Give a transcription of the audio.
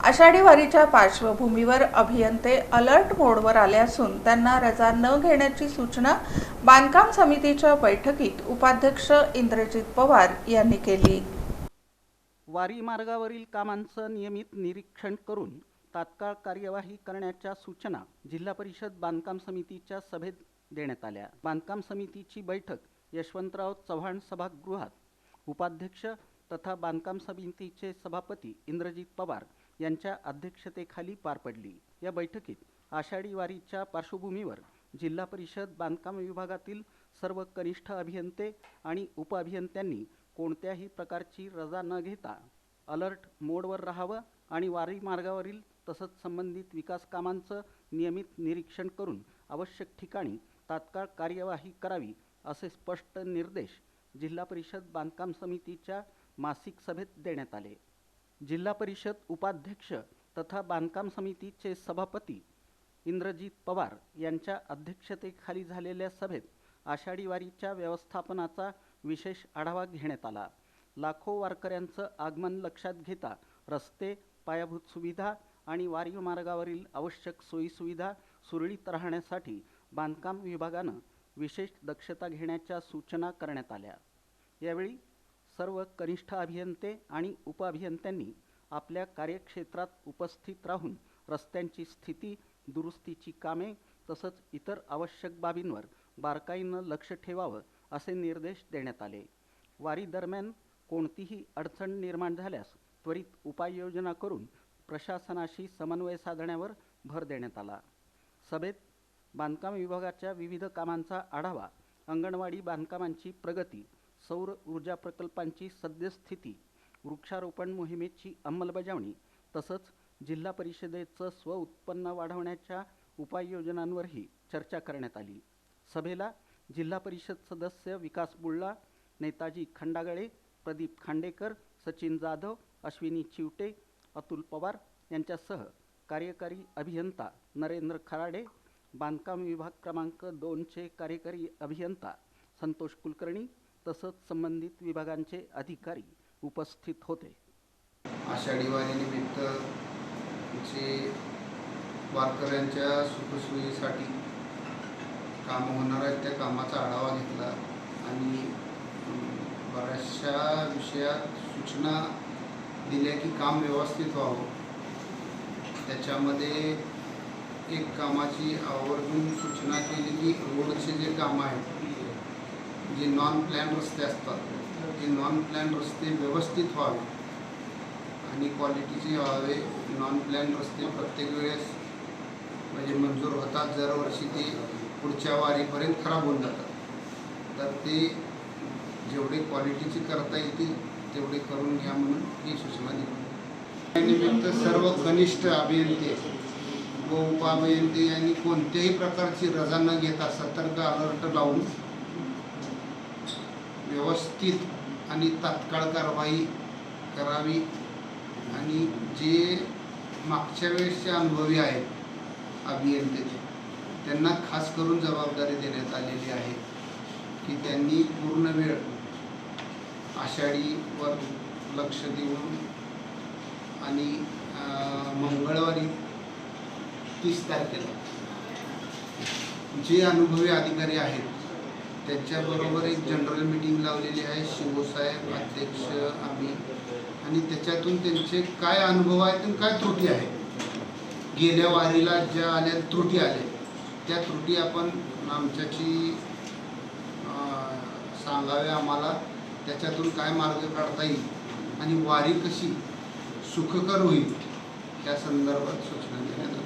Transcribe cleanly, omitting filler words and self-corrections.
आषाढी वारीच्या पार्श्वभूमीवर अभियंते अलर्ट मोडवर आले असून त्यांना रजा न घेण्याची सूचना बांधकाम समितीच्या बैठकीत उपाध्यक्ष इंद्रजित पवार यांनी केली। वारी मार्गावरील कामांचं नियमित निरीक्षण करून तात्काळ कार्यवाही करण्याच्या सूचना जिल्हा परिषद बांधकाम समितीच्या सभेत देण्यात आल्या। बांधकाम समितीची बैठक यशवंतराव चव्हाण सभागृहात उपाध्यक्ष तथा बांधकाम समितीचे सभापती इंद्रजित पवार यांच्या अध्यक्षतेखाली पार पडली। या बैठकीत आषाढी वारीच्या पार्श्वभूमीवर जिल्हा परिषद बांधकाम विभागातील सर्व कनिष्ठ अभियंते आणि उपअभियंत्यांनी कोणत्याही प्रकारची रजा न घेता अलर्ट मोडवर राहावं आणि वारी मार्गावरील तसंच संबंधित विकास कामांचं नियमित निरीक्षण करून आवश्यक ठिकाणी तात्काळ कार्यवाही करावी असे स्पष्ट निर्देश जिल्हा परिषद बांधकाम समितीच्या मासिक सभेत देण्यात आले। जिल्हा परिषद उपाध्यक्ष तथा बांधकाम समितीचे सभापती इंद्रजित पवार यांच्या अध्यक्षतेखाली झालेल्या सभेत आषाढी वारीच्या व्यवस्थापनाचा विशेष आढावा घेण्यात आला। लाखो वारकऱ्यांचं आगमन लक्षात घेता रस्ते, पायाभूत सुविधा आणि वारी मार्गावरील आवश्यक सोयीसुविधा सुरळीत राहण्यासाठी बांधकाम विभागानं विशेष दक्षता घेण्याच्या सूचना करण्यात आल्या। यावेळी सर्व कनिष्ठ अभियंते आणि उपअभियंत्यांनी आपल्या कार्यक्षेत्रात उपस्थित राहून रस्त्यांची स्थिती, दुरुस्तीची कामे तसंच इतर आवश्यक बाबींवर बारकाईनं लक्ष ठेवावं असे निर्देश देण्यात आले। वारी दरम्यान कोणतीही अडचण निर्माण झाल्यास त्वरित उपाययोजना करून प्रशासनाशी समन्वय साधण्यावर भर देण्यात आला। सभेत बांधकाम विभागाच्या विविध कामांचा आढावा, अंगणवाडी बांधकामांची प्रगती, सौर ऊर्जा प्रकल्पांची सद्यस्थिती, वृक्षारोपण मोहिमेची अंमलबजावणी तसंच जिल्हा परिषदेचं स्वउत्पन्न वाढवण्याच्या उपाययोजनांवरही चर्चा करण्यात आली। सभेला जिल्हा परिषद सदस्य विकास बुल्ला, नेताजी खंडागळे, प्रदीप खांडेकर, सचिन जाधव, अश्विनी चिवटे, अतुल पवार यांच्यासह कार्यकारी अभियंता नरेंद्र खराडे, बांधकाम विभाग क्रमांक 2चे कार्यकारी अभियंता संतोष कुलकर्णी तसंच संबंधित विभागांचे अधिकारी उपस्थित होते। आषाढी वारीनिमित्त जे वारकऱ्यांच्या सुखसोयीसाठी काम होणार आहेत त्या कामाचा आढावा घेतला आणि बऱ्याचशा विषयात सूचना दिल्या की काम व्यवस्थित व्हावं। त्याच्यामध्ये एक कामाची आवर्जून सूचना केली की रोडचे जे कामं आहेत, जे नॉन प्लॅन रस्ते असतात ते नॉन प्लॅन रस्ते व्यवस्थित व्हावे आणि क्वालिटीचे व्हावे। नॉन प्लॅन रस्ते प्रत्येक वेळेस म्हणजे मंजूर होतात, दरवर्षी ते पुढच्या वारीपर्यंत खराब होऊन जातात, तर ते जेवढे क्वालिटीचे करता येतील तेवढे करून घ्या म्हणून ही सूचना दिली। निमित्त सर्व कनिष्ठ अभियंते व उपअभियंते यांनी कोणत्याही प्रकारची रजा न घेता सतर्क अलर्ट लावून व्यवस्थित आणि तात्काळ कारवाई करावी आणि जे मागच्या वेळेसचे अनुभवी आहेत अभियंते त्यांना खास करून जबाबदारी देण्यात आलेली आहे की त्यांनी पूर्ण वेळ आषाढीवर लक्ष देऊन आणि मंगळवारी 30 तारखेला जे अनुभवी अधिकारी आहेत त्यांच्याबरोबर एक जनरल मीटिंग लावलेली आहे। शिवसाहेब अध्यक्ष, आम्ही, आणि त्याच्यातून त्यांचे काय अनुभव आहेत आणि काय त्रुटी आहेत, गेल्या वारीला ज्या आल्या त्रुटी आल्या त्या त्रुटी आपण आमच्याची सांगाव्या आम्हाला, त्याच्यातून काय मार्ग काढता येईल आणि वारी कशी सुखकर होईल या संदर्भात सूचना देण्यात आल्या।